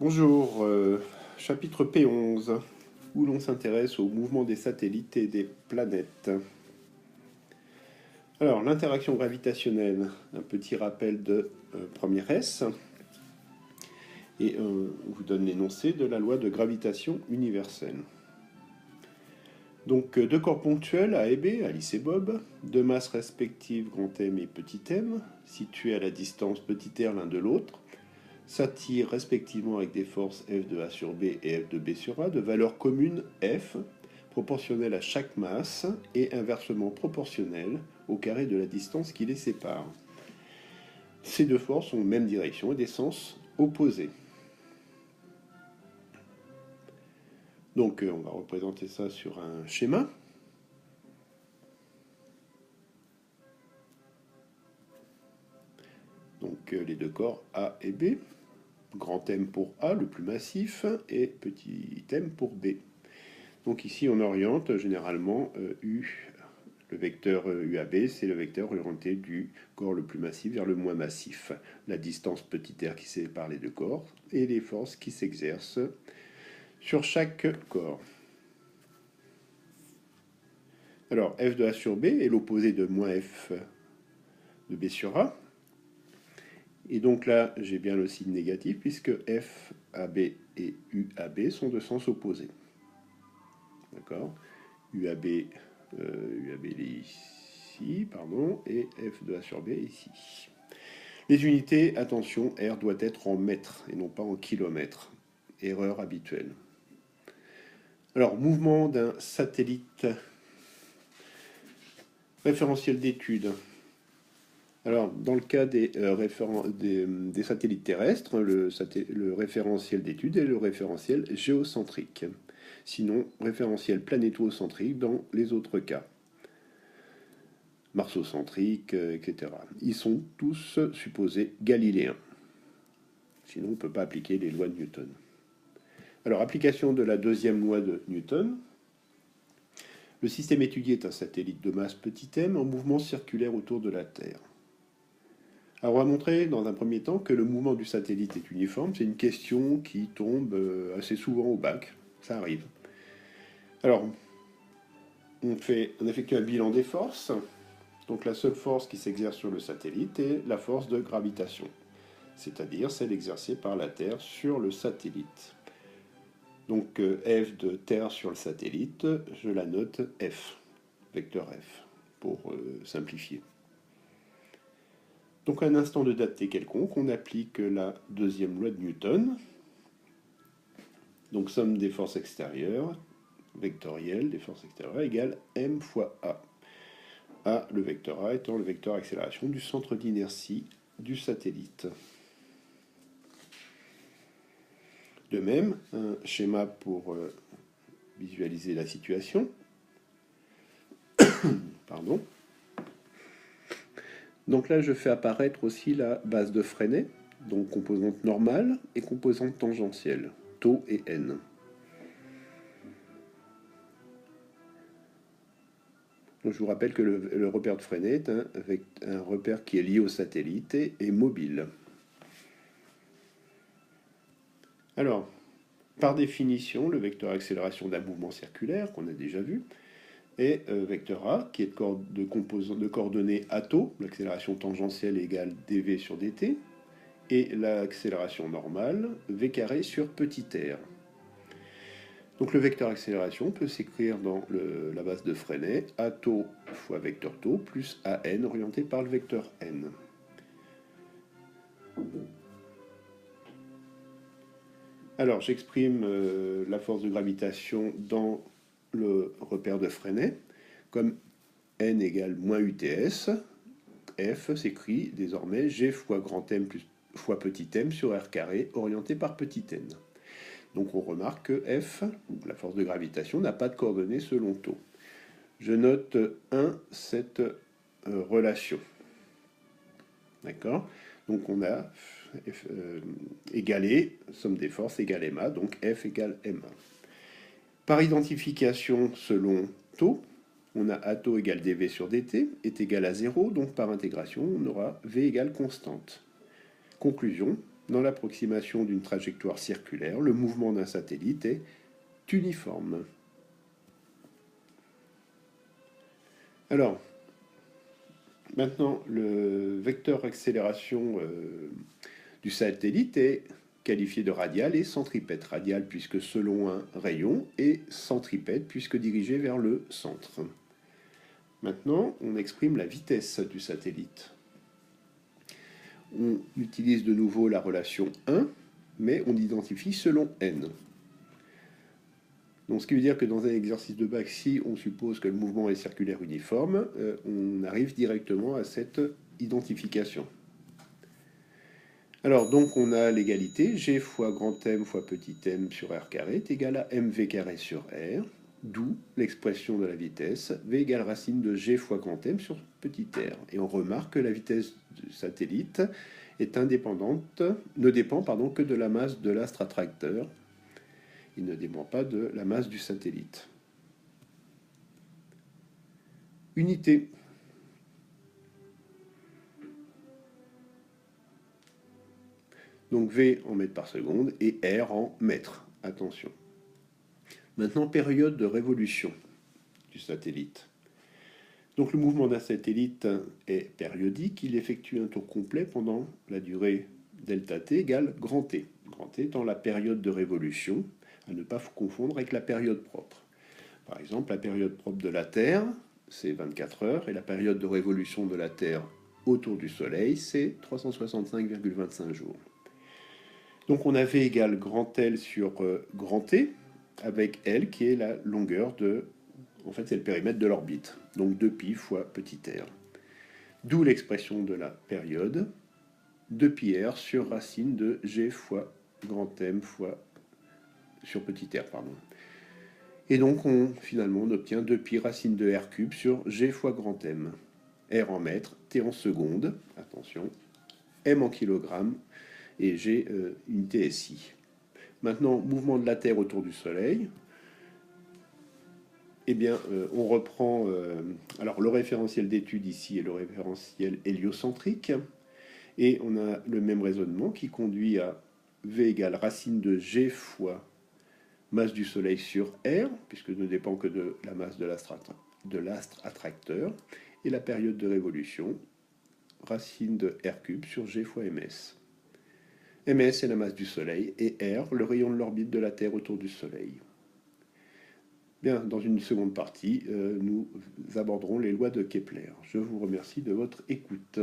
Bonjour, chapitre P11, où l'on s'intéresse au mouvement des satellites et des planètes. Alors, l'interaction gravitationnelle, un petit rappel de premier S, et on vous donne l'énoncé de la loi de gravitation universelle. Donc, deux corps ponctuels, A et B, Alice et Bob, deux masses respectives, grand M et petit m, situés à la distance petit r l'un de l'autre, s'attirent respectivement avec des forces F de A sur B et F de B sur A de valeur commune F, proportionnelle à chaque masse et inversement proportionnelle au carré de la distance qui les sépare. Ces deux forces ont même direction et des sens opposés. Donc on va représenter ça sur un schéma. Donc les deux corps A et B. Grand M pour A, le plus massif, et petit m pour B. Donc ici, on oriente généralement U, le vecteur UAB, c'est le vecteur orienté du corps le plus massif vers le moins massif. La distance petit r qui sépare les deux corps et les forces qui s'exercent sur chaque corps. Alors, F de A sur B est l'opposé de moins F de B sur A. Et donc là, j'ai bien le signe négatif puisque F AB et UAB sont de sens opposés. D'accord. UAB est ici, pardon, et F de A sur B ici. Les unités, attention, R doit être en mètres et non pas en kilomètres. Erreur habituelle. Alors, mouvement d'un satellite. Référentiel d'étude. Alors, dans le cas des satellites terrestres, le référentiel d'étude est le référentiel géocentrique. Sinon, référentiel planétocentrique dans les autres cas. Marsocentrique, etc. Ils sont tous supposés galiléens. Sinon, on ne peut pas appliquer les lois de Newton. Alors, application de la deuxième loi de Newton. Le système étudié est un satellite de masse petit m en mouvement circulaire autour de la Terre. Alors, on va montrer dans un premier temps que le mouvement du satellite est uniforme. C'est une question qui tombe assez souvent au bac. Ça arrive. Alors, on effectue un bilan des forces. Donc la seule force qui s'exerce sur le satellite est la force de gravitation, c'est-à-dire celle exercée par la Terre sur le satellite. Donc F de Terre sur le satellite, je la note F, vecteur F, pour simplifier. Donc à un instant de date t quelconque, on applique la deuxième loi de Newton. Donc somme des forces extérieures, vectorielle des forces extérieures, égale m fois A. A, le vecteur A étant le vecteur accélération du centre d'inertie du satellite. De même, un schéma pour visualiser la situation. Pardon. Donc là, je fais apparaître aussi la base de Freinet, donc composante normale et composante tangentielle, taux et n. Donc je vous rappelle que le repère de Freinet est un repère qui est lié au satellite et est mobile. Alors, par définition, le vecteur accélération d'un mouvement circulaire, qu'on a déjà vu, est vecteur A, qui est de coordonnées atto, l'accélération tangentielle égale dv sur dt, et l'accélération normale, v carré sur petit r. Donc le vecteur accélération peut s'écrire dans la base de Freinet, a tau fois vecteur tau plus an orienté par le vecteur n. Alors j'exprime la force de gravitation dans le repère de Freinet comme n égale moins UTS. F s'écrit désormais G fois grand M fois petit m sur R carré orienté par petit n. Donc on remarque que F, la force de gravitation, n'a pas de coordonnées selon taux. Je note 1 cette relation. D'accord. Donc on a F, égalé, somme des forces égale MA, donc F égale MA. Par identification selon taux, on a A taux égale dV sur dt est égal à 0, donc par intégration, on aura V égale constante. Conclusion, dans l'approximation d'une trajectoire circulaire, le mouvement d'un satellite est uniforme. Alors, maintenant, le vecteur accélération du satellite est qualifié de radial et centripète. Radial puisque selon un rayon et centripète puisque dirigé vers le centre. Maintenant, on exprime la vitesse du satellite. On utilise de nouveau la relation 1, mais on identifie selon n. Donc, ce qui veut dire que dans un exercice de bac, si on suppose que le mouvement est circulaire uniforme, on arrive directement à cette identification. Alors, donc, on a l'égalité g fois grand M fois petit m sur r carré est égal à mv carré sur r, d'où l'expression de la vitesse, v égale racine de g fois grand M sur petit r. Et on remarque que la vitesse du satellite est indépendante, ne dépend que de la masse de l'astre attracteur. Il ne dépend pas de la masse du satellite. Unité. Donc V en mètres par seconde et R en mètres. Attention. Maintenant, période de révolution du satellite. Donc le mouvement d'un satellite est périodique. Il effectue un tour complet pendant la durée delta t égale grand T. Grand T étant la période de révolution, à ne pas confondre avec la période propre. Par exemple, la période propre de la Terre, c'est 24 heures, et la période de révolution de la Terre autour du Soleil, c'est 365,25 jours. Donc on avait égal grand L sur grand T, avec L qui est la longueur de... En fait, c'est le périmètre de l'orbite. Donc 2π fois petit r. D'où l'expression de la période, 2πr sur racine de g fois grand M fois sur petit r, pardon. Et donc, finalement, on obtient 2π racine de r cube sur g fois grand M. R en mètres, T en secondes, attention, M en kilogrammes, et G unité SI. Maintenant, mouvement de la Terre autour du Soleil. Eh bien, on reprend... alors, le référentiel d'étude ici est le référentiel héliocentrique. Et on a le même raisonnement qui conduit à V égale racine de G fois masse du Soleil sur R, puisque ne dépend que de la masse de l'astre attracteur, et la période de révolution, racine de R cube sur G fois ms. ms est la masse du Soleil, et R, le rayon de l'orbite de la Terre autour du Soleil. Bien, dans une seconde partie, nous aborderons les lois de Kepler. Je vous remercie de votre écoute.